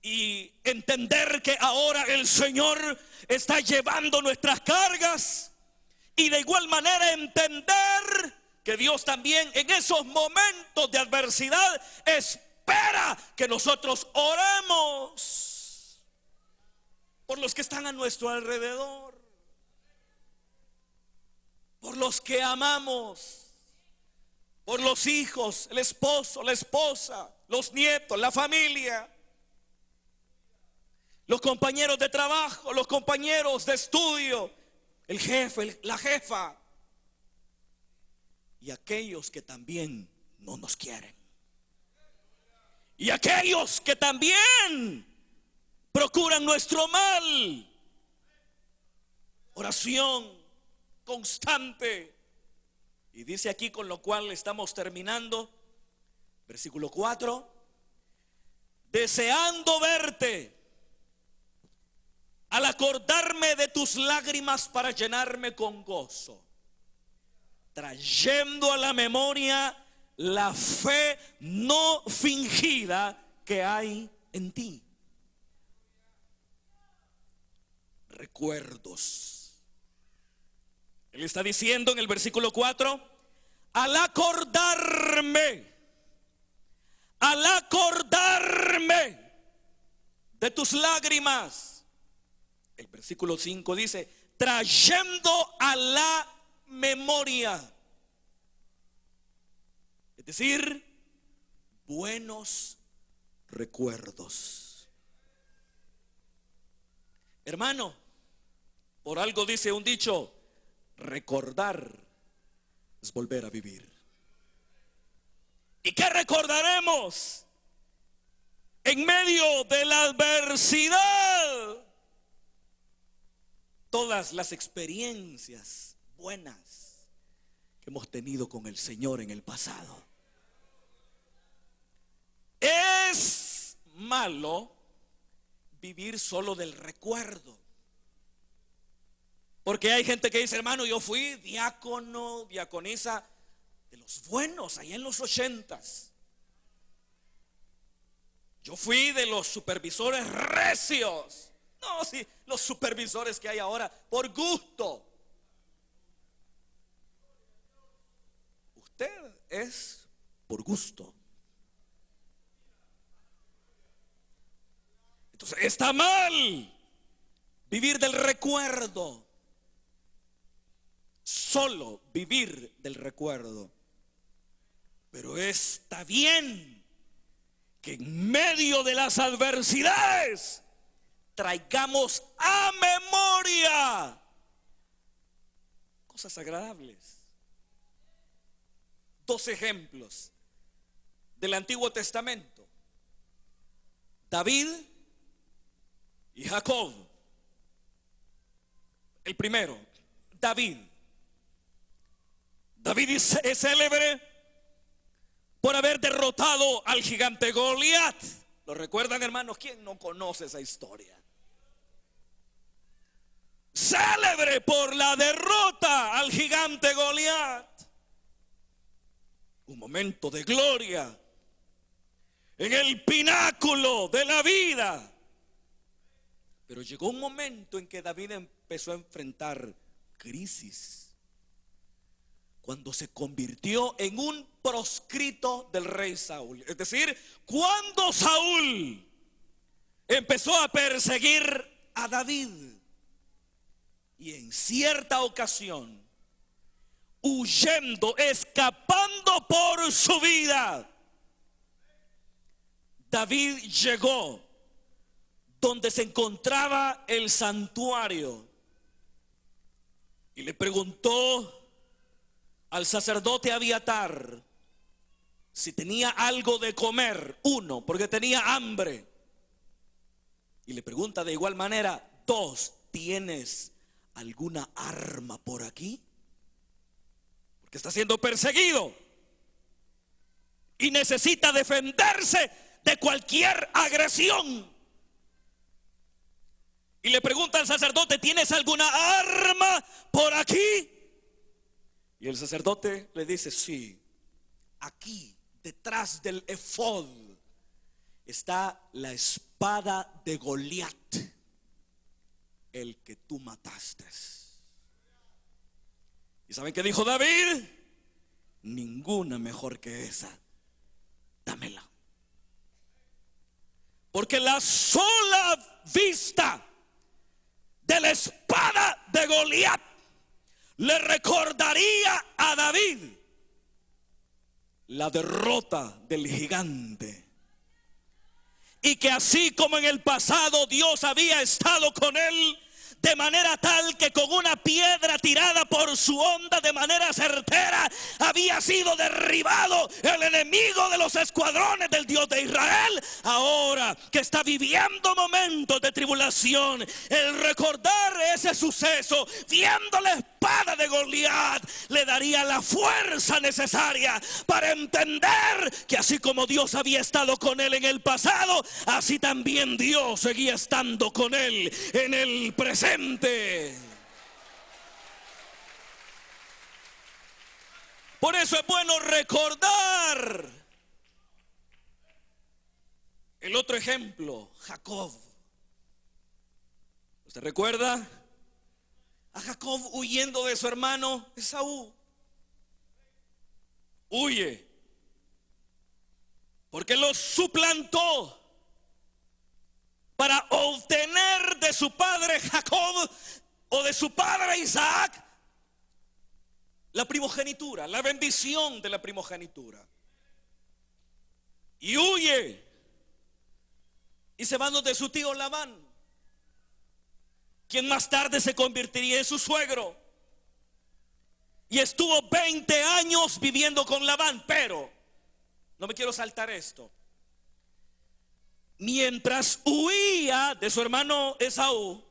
y entender que ahora el Señor está llevando nuestras cargas, y de igual manera entender que Dios también en esos momentos de adversidad espera que nosotros oremos por los que están a nuestro alrededor, por los que amamos, por los hijos, el esposo, la esposa, los nietos, la familia, los compañeros de trabajo, los compañeros de estudio, el jefe, la jefa, y aquellos que también no nos quieren, y aquellos que también procuran nuestro mal. Oración constante. Y dice aquí, con lo cual estamos terminando, versículo 4: deseando verte, al acordarme de tus lágrimas para llenarme con gozo, trayendo a la memoria la fe no fingida que hay en ti. Recuerdos. Él está diciendo en el versículo 4: al acordarme de tus lágrimas. El versículo 5 dice: trayendo a la memoria, es decir, buenos recuerdos. Hermano, por algo dice un dicho: recordar es volver a vivir. ¿Y qué recordaremos en medio de la adversidad? Todas las experiencias buenas que hemos tenido con el Señor en el pasado. Es malo vivir solo del recuerdo. Porque hay gente que dice: hermano, yo fui diácono, diaconisa de los buenos allá en los 80s. Yo fui de los supervisores recios. No, sí, los supervisores que hay ahora por gusto. Usted es por gusto. Entonces está mal vivir del recuerdo. Solo vivir del recuerdo. Pero está bien que en medio de las adversidades traigamos a memoria cosas agradables. 2 ejemplos del Antiguo Testamento: David y Jacob. El primero, David. David es célebre por haber derrotado al gigante Goliat. ¿Lo recuerdan, hermanos? ¿Quién no conoce esa historia? Célebre por la derrota al gigante Goliat. Un momento de gloria en el pináculo de la vida. Pero llegó un momento en que David empezó a enfrentar crisis, cuando se convirtió en un proscrito del rey Saúl. Es decir, cuando Saúl empezó a perseguir a David, y en cierta ocasión, huyendo, escapando por su vida, David llegó donde se encontraba el santuario y le preguntó al sacerdote Abiatar si tenía algo de comer. 1, porque tenía hambre. Y le pregunta de igual manera: 2, ¿tienes alguna arma por aquí? porque está siendo perseguido y necesita defenderse de cualquier agresión. Y le pregunta al sacerdote: ¿tienes alguna arma por aquí? Y el sacerdote le dice: sí, aquí detrás del efod está la espada de Goliat, el que tú mataste. ¿Y saben qué dijo David? Ninguna mejor que esa, dámela. Porque la sola vista de la espada de Goliat le recordaría a David la derrota del gigante, y que así como en el pasado Dios había estado con él, de manera tal que con una piedra tirada por su onda de manera certera había sido derribado el enemigo de los escuadrones del Dios de Israel. Ahora que está viviendo momentos de tribulación, el recordar ese suceso, viendo la espada de Goliat, le daría la fuerza necesaria para entender que así como Dios había estado con él en el pasado, así también Dios seguía estando con él en el presente. Por eso es bueno recordar. El otro ejemplo, Jacob. ¿Usted recuerda a Jacob huyendo de su hermano Esaú? Huye porque lo suplantó para obtener de su padre Jacob o de su padre Isaac la primogenitura, la bendición de la primogenitura. Y huye y se va donde su tío Labán, quien más tarde se convertiría en su suegro. Y estuvo 20 años viviendo con Labán. Pero no me quiero saltar esto. Mientras huía de su hermano Esaú,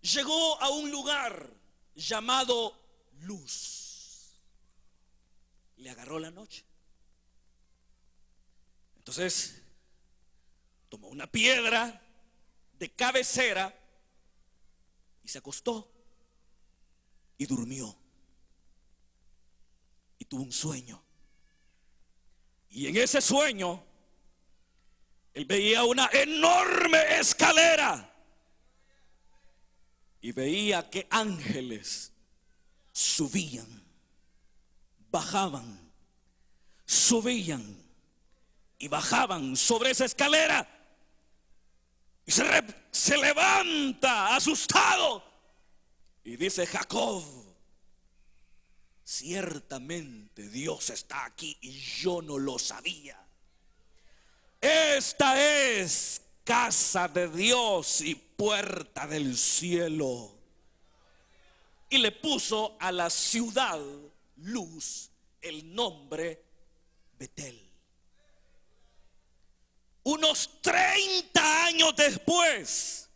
llegó a un lugar llamado Luz. Le agarró la noche. Entonces tomó una piedra de cabecera y se acostó y durmió. Y tuvo un sueño. Y en ese sueño él veía una enorme escalera y veía que ángeles subían, bajaban, subían y bajaban sobre esa escalera. Y se levanta asustado y dice: Jacob, ciertamente Dios está aquí y yo no lo sabía. Esta es casa de Dios y puerta del cielo. Y le puso a la ciudad Luz el nombre Betel. Unos 30 años después,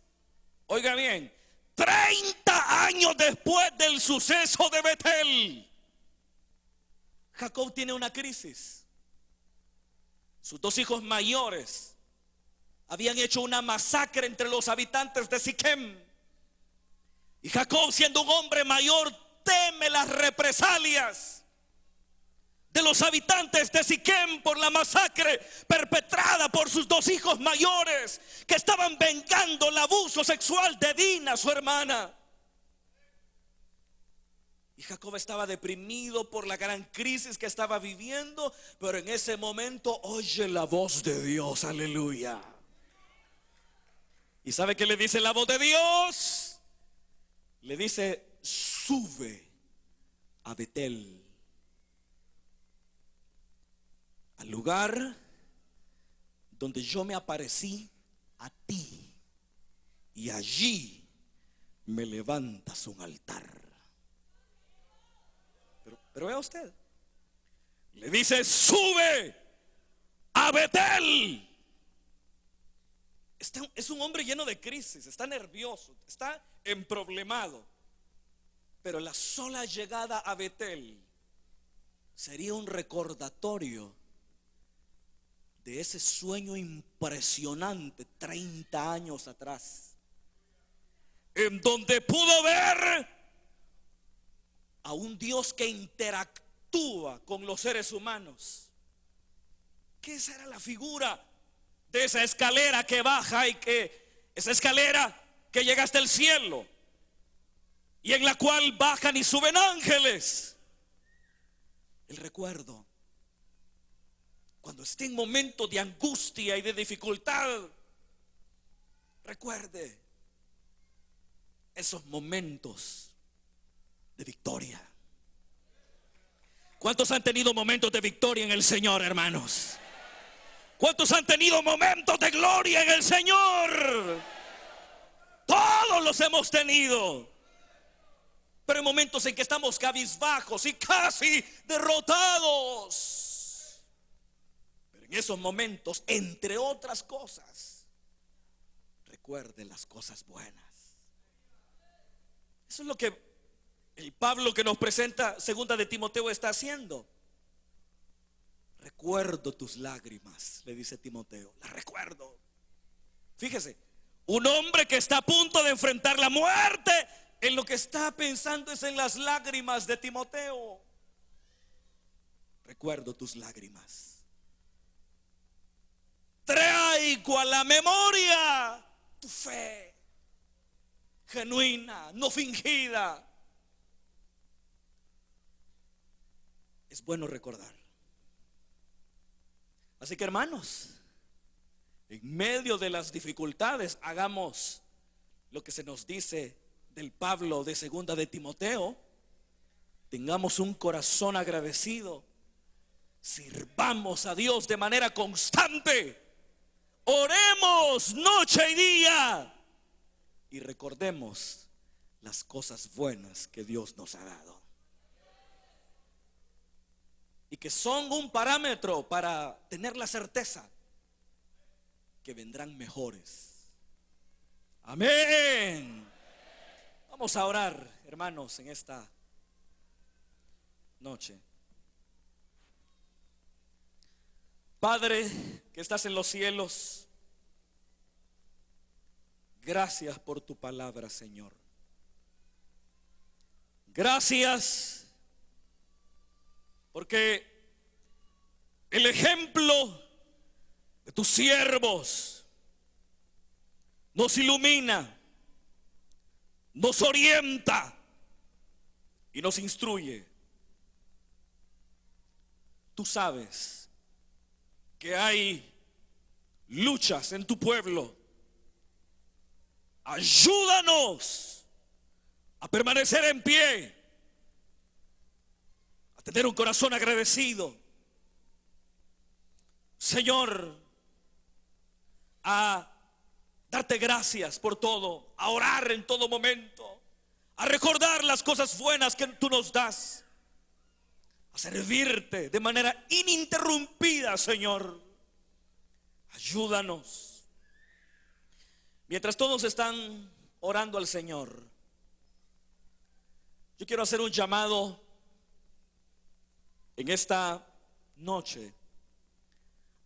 oiga bien, 30 años después del suceso de Betel, Jacob tiene una crisis. Sus dos hijos mayores habían hecho una masacre entre los habitantes de Siquem. Y Jacob, siendo un hombre mayor, teme las represalias de los habitantes de Siquem por la masacre perpetrada por sus dos hijos mayores, que estaban vengando el abuso sexual de Dina, su hermana. Y Jacob estaba deprimido por la gran crisis que estaba viviendo, pero en ese momento oye la voz de Dios, aleluya. ¿Y sabe qué le dice la voz de Dios? Le dice: sube a Betel, al lugar donde yo me aparecí a ti, y allí me levantas un altar. Pero vea usted, le dice: sube a Betel. Es un hombre lleno de crisis, está nervioso, está emproblemado. Pero la sola llegada a Betel sería un recordatorio de ese sueño impresionante 30 años atrás, en donde pudo ver a un Dios que interactúa con los seres humanos. Que esa era la figura de esa escalera que baja, y que esa escalera que llega hasta el cielo, y en la cual bajan y suben ángeles. El recuerdo, cuando esté en momentos de angustia y de dificultad, recuerde esos momentos de victoria. ¿Cuántos han tenido momentos de victoria en el Señor, hermanos? ¿Cuántos han tenido momentos de gloria en el Señor? Todos los hemos tenido. Pero hay momentos en que estamos cabizbajos y casi derrotados. Pero en esos momentos, entre otras cosas, recuerde las cosas buenas. Eso es lo que el Pablo que nos presenta segunda de Timoteo está haciendo. Recuerdo tus lágrimas, le dice Timoteo, las recuerdo. Fíjese, un hombre que está a punto de enfrentar la muerte, en lo que está pensando es en las lágrimas de Timoteo. Recuerdo tus lágrimas. Traigo a la memoria tu fe genuina, no fingida. Es bueno recordar. Así que, hermanos, en medio de las dificultades, hagamos lo que se nos dice del Pablo de segunda de Timoteo. Tengamos un corazón agradecido, sirvamos a Dios de manera constante, oremos noche y día y recordemos las cosas buenas que Dios nos ha dado y que son un parámetro para tener la certeza que vendrán mejores. Amén. Vamos a orar, hermanos, en esta noche. Padre que estás en los cielos, gracias por tu palabra, Señor. Gracias porque el ejemplo de tus siervos nos ilumina, nos orienta y nos instruye. Tú sabes que hay luchas en tu pueblo. Ayúdanos a permanecer en pie, a tener un corazón agradecido, Señor, a darte gracias por todo, a orar en todo momento, a recordar las cosas buenas que tú nos das, a servirte de manera ininterrumpida, Señor. Ayúdanos. Mientras todos están orando al Señor, yo quiero hacer un llamado en esta noche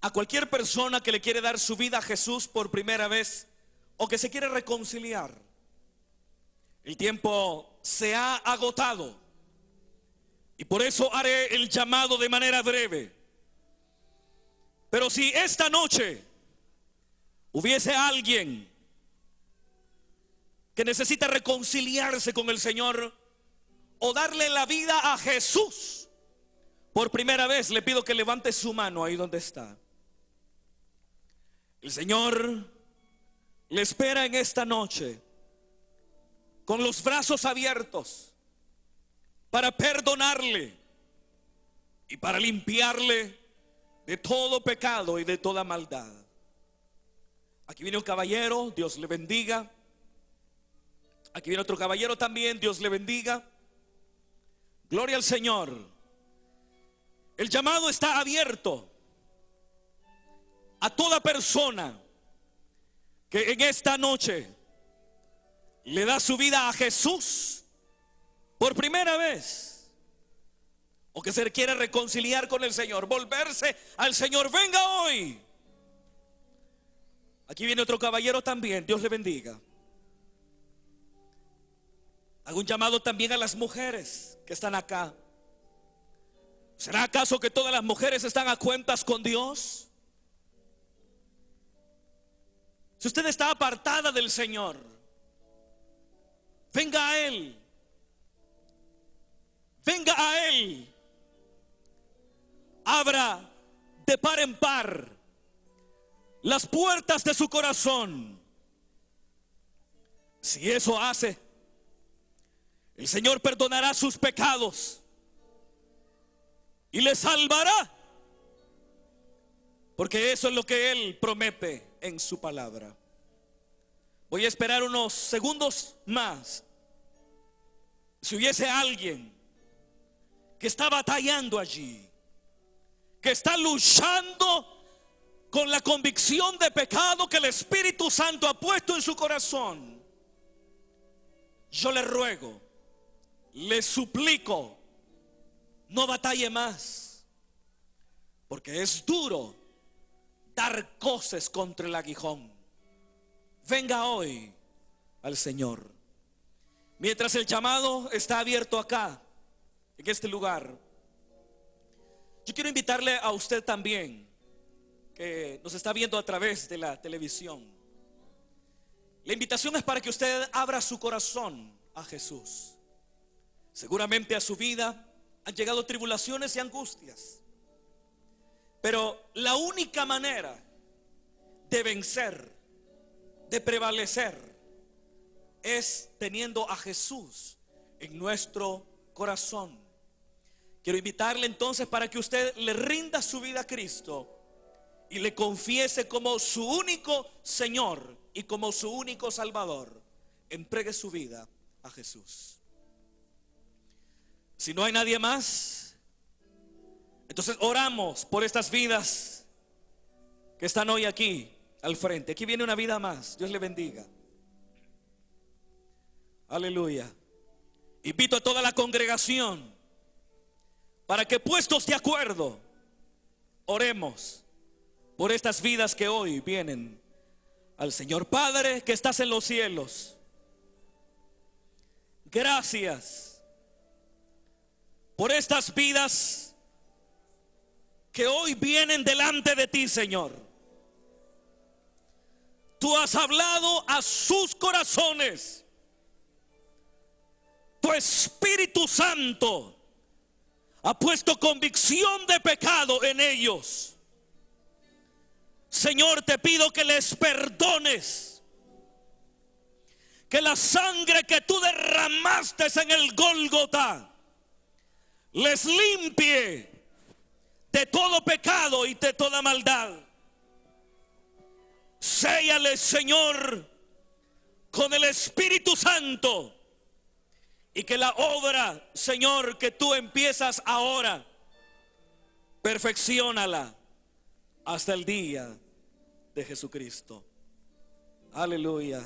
a cualquier persona que le quiere dar su vida a Jesús por primera vez o que se quiere reconciliar. El tiempo se ha agotado y por eso haré el llamado de manera breve. Pero si esta noche hubiese alguien que necesita reconciliarse con el Señor o darle la vida a Jesús por primera vez, le pido que levante su mano ahí donde está. El Señor le espera en esta noche con los brazos abiertos para perdonarle y para limpiarle de todo pecado y de toda maldad. Aquí viene un caballero, Dios le bendiga. Aquí viene otro caballero también, Dios le bendiga. Gloria al Señor. El llamado está abierto a toda persona que en esta noche le da su vida a Jesús por primera vez, o que se quiere reconciliar con el Señor, volverse al Señor, venga hoy. Aquí viene otro caballero también, Dios le bendiga. Hago un llamado también a las mujeres que están acá. ¿Será acaso que todas las mujeres están a cuentas con Dios? Si usted está apartada del Señor, venga a Él. Venga a Él. Abra de par en par las puertas de su corazón. Si eso hace, el Señor perdonará sus pecados y le salvará, porque eso es lo que Él promete en su palabra. Voy a esperar unos segundos más. Si hubiese alguien que está batallando allí, que está luchando con la convicción de pecado que el Espíritu Santo ha puesto en su corazón, yo le ruego, le suplico, no batalle más, porque es duro dar coces contra el aguijón. Venga hoy al Señor. Mientras el llamado está abierto acá, en este lugar, yo quiero invitarle a usted también, que nos está viendo a través de la televisión. La invitación es para que usted abra su corazón a Jesús. Seguramente a su vida han llegado tribulaciones y angustias, pero la única manera de vencer, de prevalecer, es teniendo a Jesús en nuestro corazón. Quiero invitarle entonces para que usted le rinda su vida a Cristo y le confiese como su único Señor y como su único Salvador. Entregue su vida a Jesús. Si no hay nadie más, entonces oramos por estas vidas que están hoy aquí al frente. Aquí viene una vida más. Dios le bendiga. Aleluya. Invito a toda la congregación para que, puestos de acuerdo, oremos por estas vidas que hoy vienen al Señor. Padre que estás en los cielos, gracias por estas vidas que hoy vienen delante de ti, Señor. Tú has hablado a sus corazones. Tu Espíritu Santo ha puesto convicción de pecado en ellos. Señor, te pido que les perdones, que la sangre que tú derramaste en el Gólgota les limpie de todo pecado y de toda maldad. Séllales, Señor, con el Espíritu Santo, y que la obra, Señor, que tú empiezas ahora, perfecciónala hasta el día de Jesucristo. Aleluya.